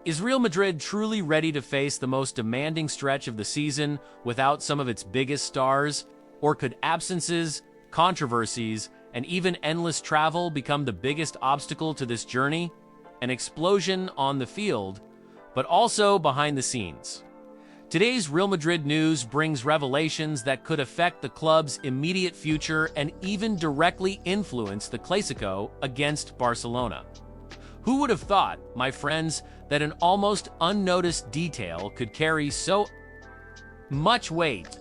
Is Real Madrid truly ready to face the most demanding stretch of the season without some of its biggest stars? Or could absences, controversies, and even endless travel become the biggest obstacle to this journey? An explosion on the field, but also behind the scenes. Today's Real Madrid news brings revelations that could affect the club's immediate future and even directly influence the Clásico against Barcelona. Who would have thought, my friends, that an almost unnoticed detail could carry so much weight?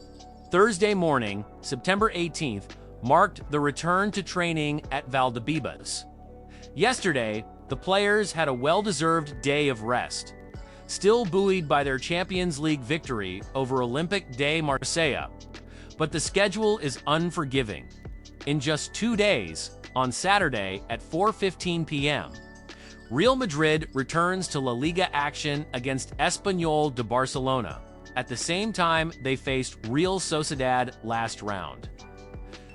Thursday morning, September 18th, marked the return to training at Valdebebas. Yesterday, the players had a well-deserved day of rest, still buoyed by their Champions League victory over Olympique de Marseille. But the schedule is unforgiving. In just 2 days, on Saturday at 4:15 p.m., Real Madrid returns to La Liga action against Espanyol de Barcelona. At the same time, they faced Real Sociedad last round.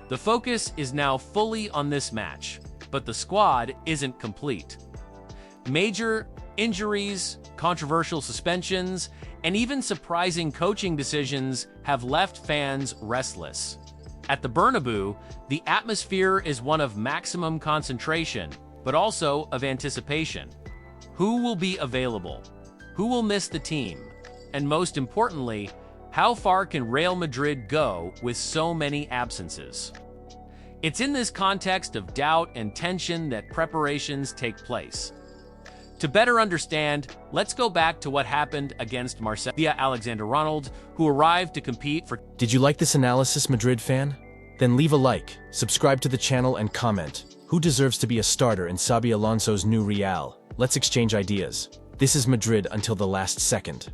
The focus is now fully on this match, but the squad isn't complete. Major injuries, controversial suspensions, and even surprising coaching decisions have left fans restless. At the Bernabeu, the atmosphere is one of maximum concentration, but also of anticipation. Who will be available? Who will miss the team? And most importantly, how far can Real Madrid go with so many absences? It's in this context of doubt and tension that preparations take place. To better understand, let's go back to what happened against Marseille via Alexander-Arnold, who arrived to compete for... Did you like this analysis, Madrid fan? Then leave a like, subscribe to the channel, and comment. Who deserves to be a starter in Xabi Alonso's new Real? Let's exchange ideas. This is Madrid until the last second.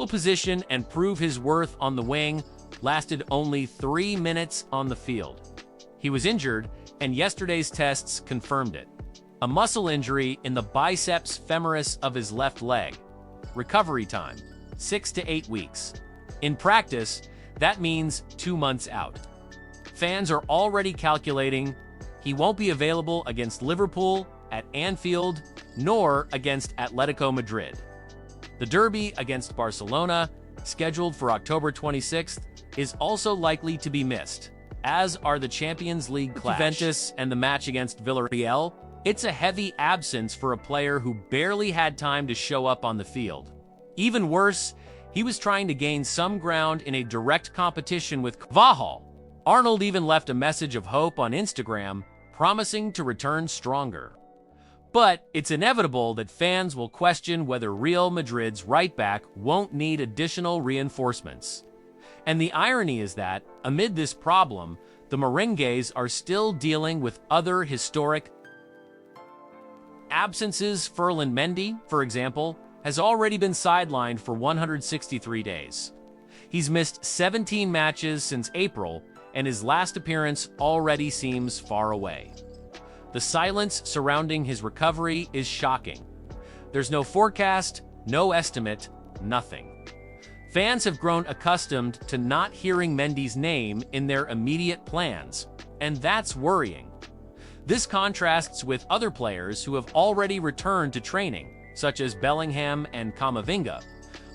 Position and prove his worth on the wing, lasted only 3 minutes on the field. He was injured, and yesterday's tests confirmed it. A muscle injury in the biceps femoris of his left leg. Recovery time, 6 to 8 weeks. In practice, that means 2 months out. Fans are already calculating he won't be available against Liverpool, at Anfield, nor against Atletico Madrid. The derby against Barcelona, scheduled for October 26th, is also likely to be missed, as are the Champions League clash. Juventus and the match against Villarreal. It's a heavy absence for a player who barely had time to show up on the field. Even worse, he was trying to gain some ground in a direct competition with Carvajal. Arnold even left a message of hope on Instagram, promising to return stronger. But it's inevitable that fans will question whether Real Madrid's right-back won't need additional reinforcements. And the irony is that, amid this problem, the Merengues are still dealing with other historic absences. Ferland Mendy, for example, has already been sidelined for 163 days. He's missed 17 matches since April, and his last appearance already seems far away. The silence surrounding his recovery is shocking. There's no forecast, no estimate, nothing. Fans have grown accustomed to not hearing Mendy's name in their immediate plans, and that's worrying. This contrasts with other players who have already returned to training, such as Bellingham and Camavinga,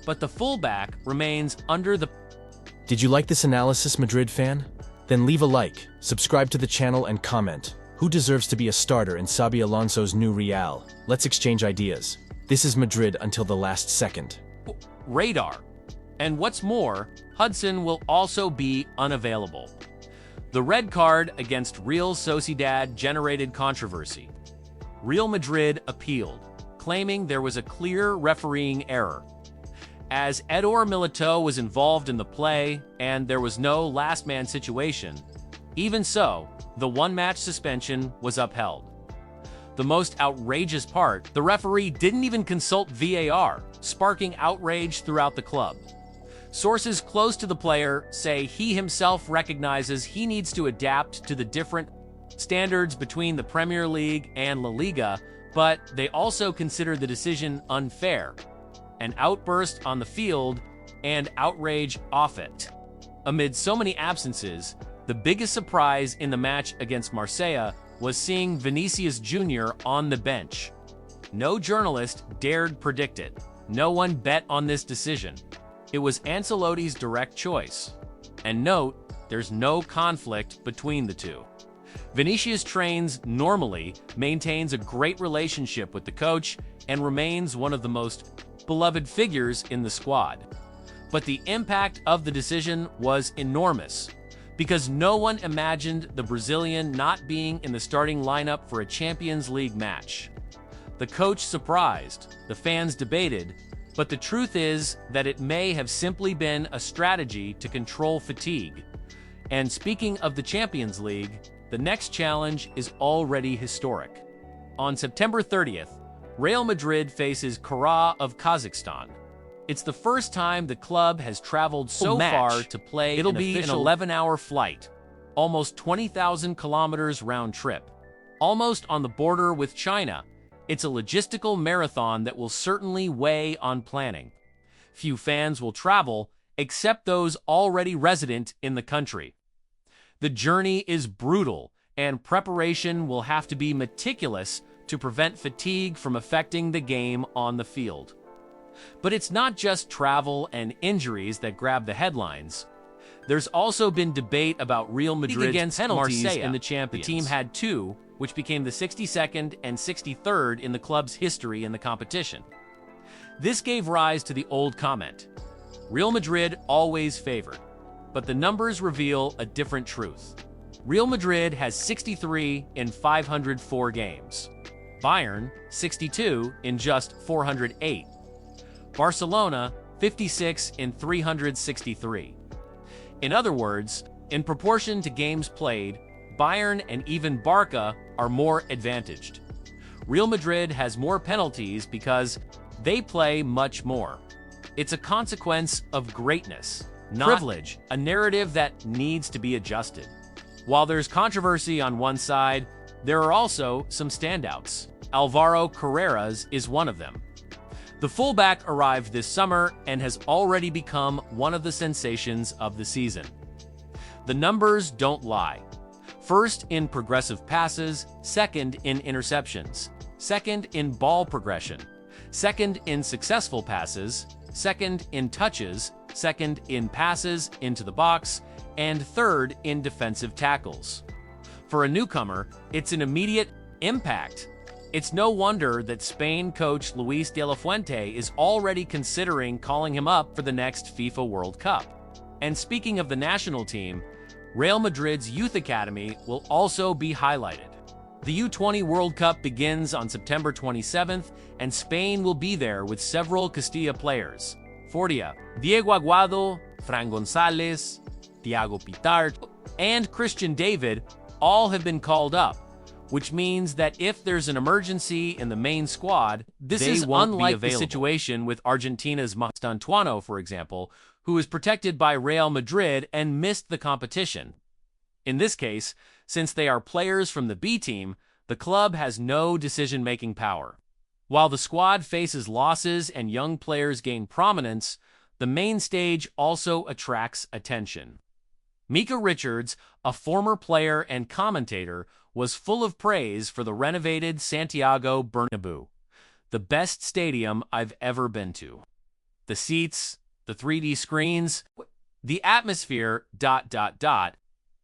but the fullback remains under the... Did you like this analysis, Madrid fan? Then leave a like, subscribe to the channel, and comment. Who deserves to be a starter in Xabi Alonso's new Real? Let's exchange ideas. This is Madrid until the last second. Radar. And what's more, Hudson will also be unavailable. The red card against Real Sociedad generated controversy. Real Madrid appealed, claiming there was a clear refereeing error. As Edor Militao was involved in the play and there was no last-man situation, even so, the one-match suspension was upheld. The most outrageous part, the referee didn't even consult VAR, sparking outrage throughout the club. Sources close to the player say he himself recognizes he needs to adapt to the different standards between the Premier League and La Liga, but they also consider the decision unfair. An outburst on the field and outrage off it. Amid so many absences, the biggest surprise in the match against Marseille was seeing Vinicius Jr. on the bench. No journalist dared predict it. No one bet on this decision. It was Ancelotti's direct choice. And note, there's no conflict between the two. Vinicius trains normally, maintains a great relationship with the coach, and remains one of the most beloved figures in the squad. But the impact of the decision was enormous, because no one imagined the Brazilian not being in the starting lineup for a Champions League match. The coach surprised, the fans debated, but the truth is that it may have simply been a strategy to control fatigue. And speaking of the Champions League, the next challenge is already historic. On September 30th, Real Madrid faces Kara of Kazakhstan. It's the first time the club has traveled so far to play. It'll be an 11-hour flight, almost 20,000 kilometers round trip, almost on the border with China. It's a logistical marathon that will certainly weigh on planning. Few fans will travel, except those already resident in the country. The journey is brutal, and preparation will have to be meticulous to prevent fatigue from affecting the game on the field. But it's not just travel and injuries that grab the headlines. There's also been debate about Real Madrid against penalties Marseille in the Champions. The team had two, which became the 62nd and 63rd in the club's history in the competition. This gave rise to the old comment, Real Madrid always favored, but the numbers reveal a different truth. Real Madrid has 63 in 504 games. Bayern, 62 in just 408. Barcelona, 56 in 363. In other words, in proportion to games played, Bayern and even Barca are more advantaged. Real Madrid has more penalties because they play much more. It's a consequence of greatness, not privilege, a narrative that needs to be adjusted. While there's controversy on one side, there are also some standouts. Alvaro Carreras is one of them. The fullback arrived this summer and has already become one of the sensations of the season. The numbers don't lie. First in progressive passes, second in interceptions, second in ball progression, second in successful passes, second in touches, second in passes into the box, and third in defensive tackles. For a newcomer, it's an immediate impact. It's no wonder that Spain coach Luis de la Fuente is already considering calling him up for the next FIFA World Cup. And speaking of the national team, Real Madrid's youth academy will also be highlighted. The U20 World Cup begins on September 27th, and Spain will be there with several Castilla players. Fordia, Diego Aguado, Fran González, Thiago Pitart, and Christian David all have been called up, which means that if there's an emergency in the main squad, this is unlike the situation with Argentina's Mastantuono, for example, who is protected by Real Madrid and missed the competition. In this case, since they are players from the B team, the club has no decision-making power. While the squad faces losses and young players gain prominence, the main stage also attracts attention. Mika Richards, a former player and commentator, was full of praise for the renovated Santiago Bernabéu, the best stadium I've ever been to. The seats, the 3D screens, the atmosphere, ...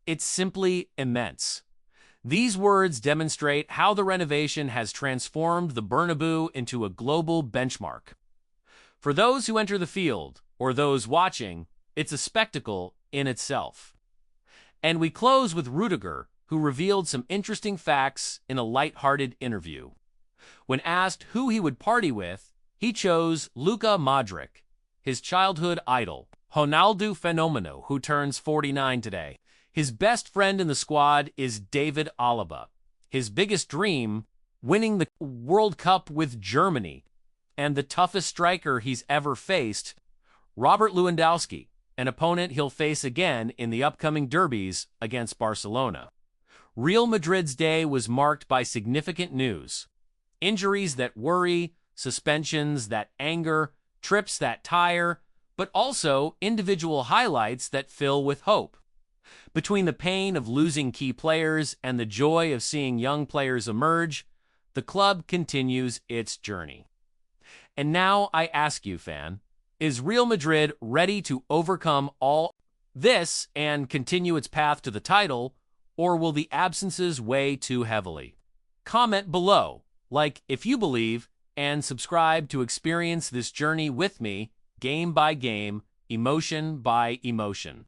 It's simply immense. These words demonstrate how the renovation has transformed the Bernabéu into a global benchmark. For those who enter the field, or those watching, it's a spectacle in itself. And we close with Rudiger, who revealed some interesting facts in a light-hearted interview. When asked who he would party with, he chose Luka Modric, his childhood idol, Ronaldo Fenomeno, who turns 49 today. His best friend in the squad is David Alaba. His biggest dream, winning the World Cup with Germany. And the toughest striker he's ever faced, Robert Lewandowski, an opponent he'll face again in the upcoming derbies against Barcelona. Real Madrid's day was marked by significant news. Injuries that worry, suspensions that anger, trips that tire, but also individual highlights that fill with hope. Between the pain of losing key players and the joy of seeing young players emerge, the club continues its journey. And now I ask you, fan, is Real Madrid ready to overcome all this and continue its path to the title, or will the absences weigh too heavily? Comment below, like if you believe, and subscribe to experience this journey with me, game by game, emotion by emotion.